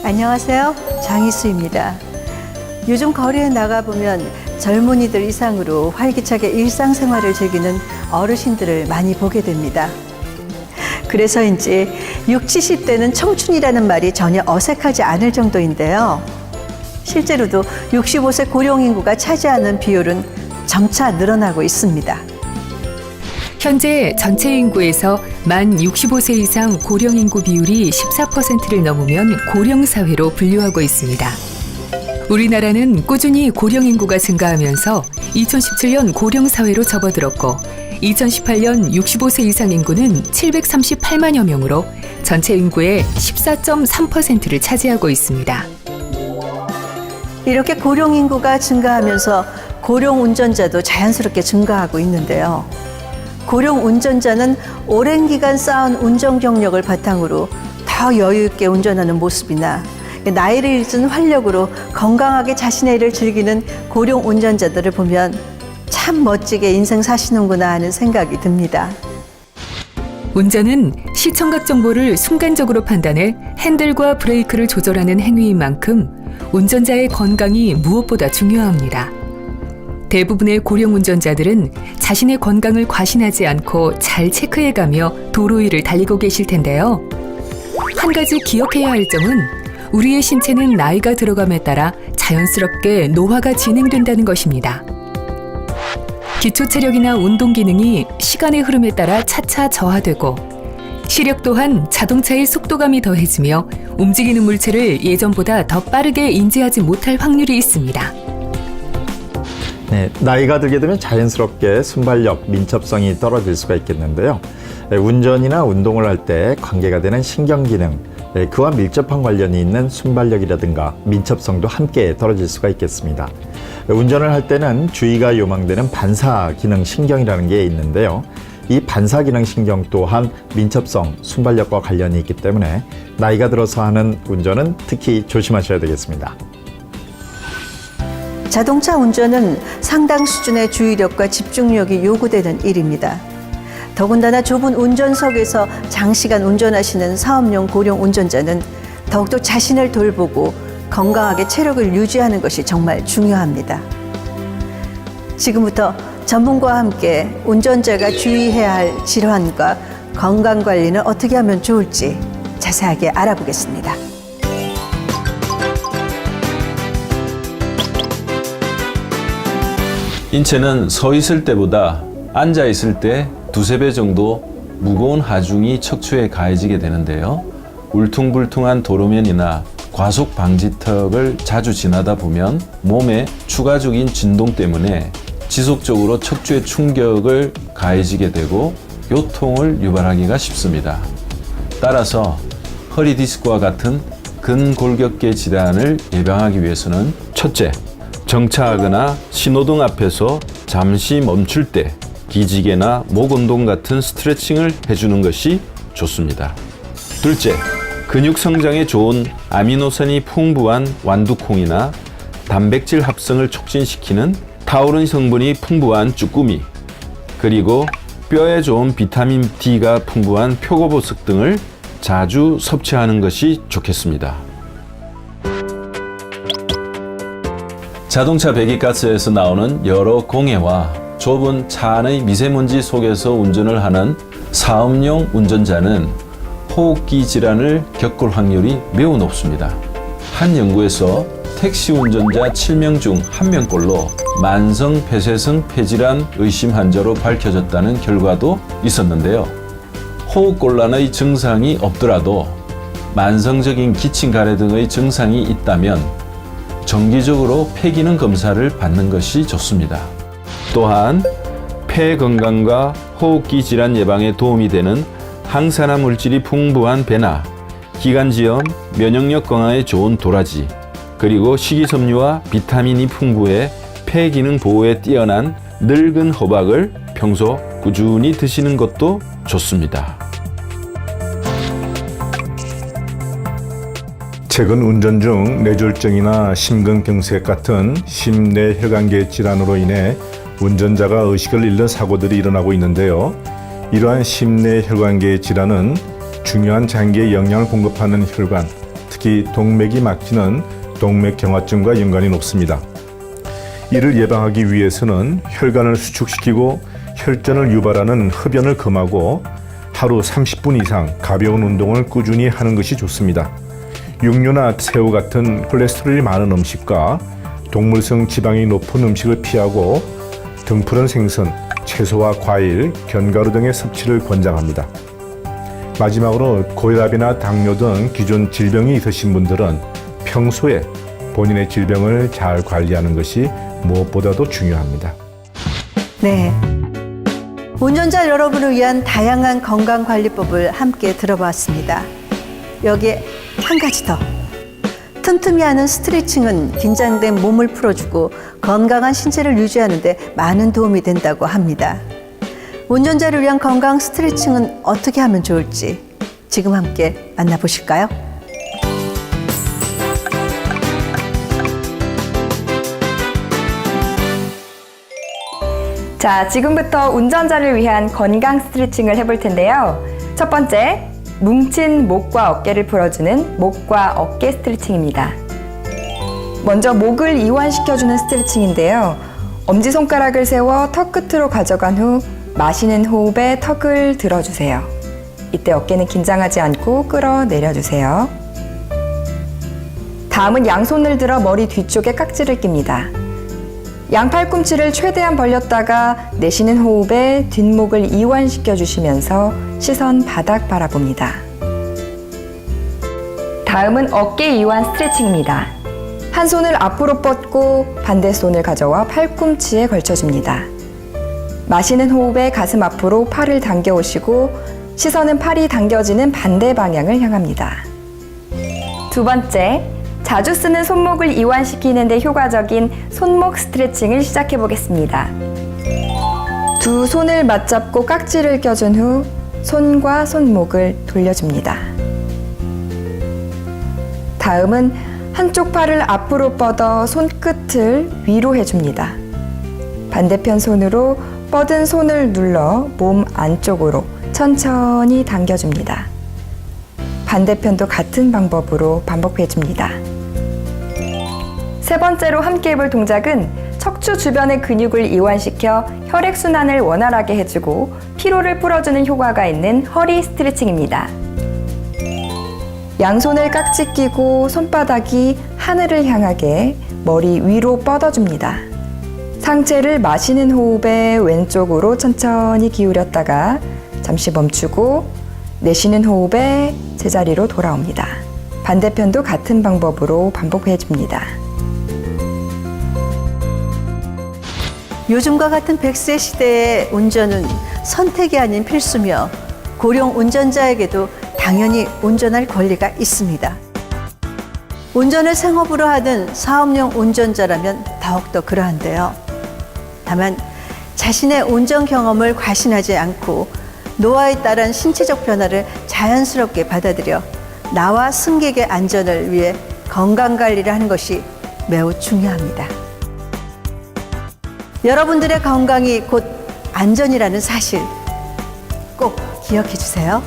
안녕하세요. 장희수입니다. 요즘 거리에 나가보면 젊은이들 이상으로 활기차게 일상생활을 즐기는 어르신들을 많이 보게 됩니다. 그래서인지 60, 70대는 청춘이라는 말이 전혀 어색하지 않을 정도인데요. 실제로도 65세 고령인구가 차지하는 비율은 점차 늘어나고 있습니다. 현재 전체 인구에서 만 65세 이상 고령 인구 비율이 14%를 넘으면 고령 사회로 분류하고 있습니다. 우리나라는 꾸준히 고령 인구가 증가하면서 2017년 고령 사회로 접어들었고 2018년 65세 이상 인구는 738만여 명으로 전체 인구의 14.3%를 차지하고 있습니다. 이렇게 고령 인구가 증가하면서 고령 운전자도 자연스럽게 증가하고 있는데요. 고령 운전자는 오랜 기간 쌓은 운전 경력을 바탕으로 더 여유 있게 운전하는 모습이나 나이를 잊은 활력으로 건강하게 자신의 일을 즐기는 고령 운전자들을 보면 참 멋지게 인생 사시는구나 하는 생각이 듭니다. 운전은 시청각 정보를 순간적으로 판단해 핸들과 브레이크를 조절하는 행위인 만큼 운전자의 건강이 무엇보다 중요합니다. 대부분의 고령 운전자들은 자신의 건강을 과신하지 않고 잘 체크해가며 도로 위를 달리고 계실 텐데요. 한 가지 기억해야 할 점은 우리의 신체는 나이가 들어감에 따라 자연스럽게 노화가 진행된다는 것입니다. 기초 체력이나 운동 기능이 시간의 흐름에 따라 차차 저하되고 시력 또한 자동차의 속도감이 더해지며 움직이는 물체를 예전보다 더 빠르게 인지하지 못할 확률이 있습니다. 네, 나이가 들게 되면 자연스럽게 순발력, 민첩성이 떨어질 수가 있겠는데요. 운전이나 운동을 할 때 관계가 되는 신경기능, 그와 밀접한 관련이 있는 순발력이라든가 민첩성도 함께 떨어질 수가 있겠습니다. 운전을 할 때는 주의가 요망되는 반사기능 신경이라는 게 있는데요. 이 반사기능 신경 또한 민첩성, 순발력과 관련이 있기 때문에 나이가 들어서 하는 운전은 특히 조심하셔야 되겠습니다. 자동차 운전은 상당 수준의 주의력과 집중력이 요구되는 일입니다. 더군다나 좁은 운전석에서 장시간 운전하시는 사업용 고령 운전자는 더욱더 자신을 돌보고 건강하게 체력을 유지하는 것이 정말 중요합니다. 지금부터 전문가와 함께 운전자가 주의해야 할 질환과 건강관리는 어떻게 하면 좋을지 자세하게 알아보겠습니다. 인체는 서 있을 때보다 앉아 있을 때 두세 배 정도 무거운 하중이 척추에 가해지게 되는데요. 울퉁불퉁한 도로면이나 과속 방지턱을 자주 지나다 보면 몸에 추가적인 진동 때문에 지속적으로 척추에 충격을 가해지게 되고 요통을 유발하기가 쉽습니다. 따라서 허리 디스크와 같은 근골격계 질환을 예방하기 위해서는 첫째, 정차하거나 신호등 앞에서 잠시 멈출 때 기지개나 목 운동 같은 스트레칭을 해주는 것이 좋습니다. 둘째, 근육 성장에 좋은 아미노산이 풍부한 완두콩이나 단백질 합성을 촉진시키는 타우린 성분이 풍부한 쭈꾸미, 그리고 뼈에 좋은 비타민 D가 풍부한 표고버섯 등을 자주 섭취하는 것이 좋겠습니다. 자동차 배기가스에서 나오는 여러 공해와 좁은 차 안의 미세먼지 속에서 운전을 하는 사업용 운전자는 호흡기 질환을 겪을 확률이 매우 높습니다. 한 연구에서 택시 운전자 7명 중 1명꼴로 만성 폐쇄성 폐질환 의심 환자로 밝혀졌다는 결과도 있었는데요. 호흡곤란의 증상이 없더라도 만성적인 기침 가래 등의 증상이 있다면 정기적으로 폐기능 검사를 받는 것이 좋습니다. 또한 폐 건강과 호흡기 질환 예방에 도움이 되는 항산화 물질이 풍부한 배나 기관지염, 면역력 강화에 좋은 도라지, 그리고 식이섬유와 비타민이 풍부해 폐 기능 보호에 뛰어난 늙은 호박을 평소 꾸준히 드시는 것도 좋습니다. 최근 운전 중 뇌졸중이나 심근경색 같은 심뇌혈관계 질환으로 인해 운전자가 의식을 잃는 사고들이 일어나고 있는데요. 이러한 심뇌혈관계 질환은 중요한 장기에 영양을 공급하는 혈관, 특히 동맥이 막히는 동맥경화증과 연관이 높습니다. 이를 예방하기 위해서는 혈관을 수축시키고 혈전을 유발하는 흡연을 금하고 하루 30분 이상 가벼운 운동을 꾸준히 하는 것이 좋습니다. 육류나 새우 같은 콜레스테롤이 많은 음식과 동물성 지방이 높은 음식을 피하고 등푸른 생선, 채소와 과일, 견과류 등의 섭취를 권장합니다. 마지막으로 고혈압이나 당뇨 등 기존 질병이 있으신 분들은 평소에 본인의 질병을 잘 관리하는 것이 무엇보다도 중요합니다. 네. 운전자 여러분을 위한 다양한 건강관리법을 함께 들어봤습니다. 여기에 한 가지 더. 틈틈이 하는 스트레칭은 긴장된 몸을 풀어주고 건강한 신체를 유지하는 데 많은 도움이 된다고 합니다. 운전자를 위한 건강 스트레칭은 어떻게 하면 좋을지 지금 함께 만나보실까요? 자, 지금부터 운전자를 위한 건강 스트레칭을 해볼 텐데요. 첫 번째, 뭉친 목과 어깨를 풀어주는 목과 어깨 스트레칭입니다. 먼저 목을 이완시켜주는 스트레칭인데요. 엄지손가락을 세워 턱 끝으로 가져간 후 마시는 호흡에 턱을 들어주세요. 이때 어깨는 긴장하지 않고 끌어내려주세요. 다음은 양손을 들어 머리 뒤쪽에 깍지를 낍니다. 양팔꿈치를 최대한 벌렸다가 내쉬는 호흡에 뒷목을 이완시켜 주시면서 시선 바닥 바라봅니다. 다음은 어깨 이완 스트레칭입니다. 한 손을 앞으로 뻗고 반대 손을 가져와 팔꿈치에 걸쳐줍니다. 마시는 호흡에 가슴 앞으로 팔을 당겨 오시고 시선은 팔이 당겨지는 반대 방향을 향합니다. 두 번째, 자주 쓰는 손목을 이완시키는 데 효과적인 손목 스트레칭을 시작해 보겠습니다. 두 손을 맞잡고 깍지를 껴준 후 손과 손목을 돌려줍니다. 다음은 한쪽 팔을 앞으로 뻗어 손끝을 위로 해줍니다. 반대편 손으로 뻗은 손을 눌러 몸 안쪽으로 천천히 당겨줍니다. 반대편도 같은 방법으로 반복해줍니다. 세 번째로 함께 해볼 동작은 척추 주변의 근육을 이완시켜 혈액순환을 원활하게 해주고 피로를 풀어주는 효과가 있는 허리 스트레칭입니다. 양손을 깍지 끼고 손바닥이 하늘을 향하게 머리 위로 뻗어줍니다. 상체를 마시는 호흡에 왼쪽으로 천천히 기울였다가 잠시 멈추고 내쉬는 호흡에 제자리로 돌아옵니다. 반대편도 같은 방법으로 반복해줍니다. 요즘과 같은 100세 시대의 운전은 선택이 아닌 필수며 고령 운전자에게도 당연히 운전할 권리가 있습니다. 운전을 생업으로 하는 사업용 운전자라면 더욱더 그러한데요. 다만 자신의 운전 경험을 과신하지 않고 노화에 따른 신체적 변화를 자연스럽게 받아들여 나와 승객의 안전을 위해 건강관리를 하는 것이 매우 중요합니다. 여러분들의 건강이 곧 안전이라는 사실 꼭 기억해 주세요.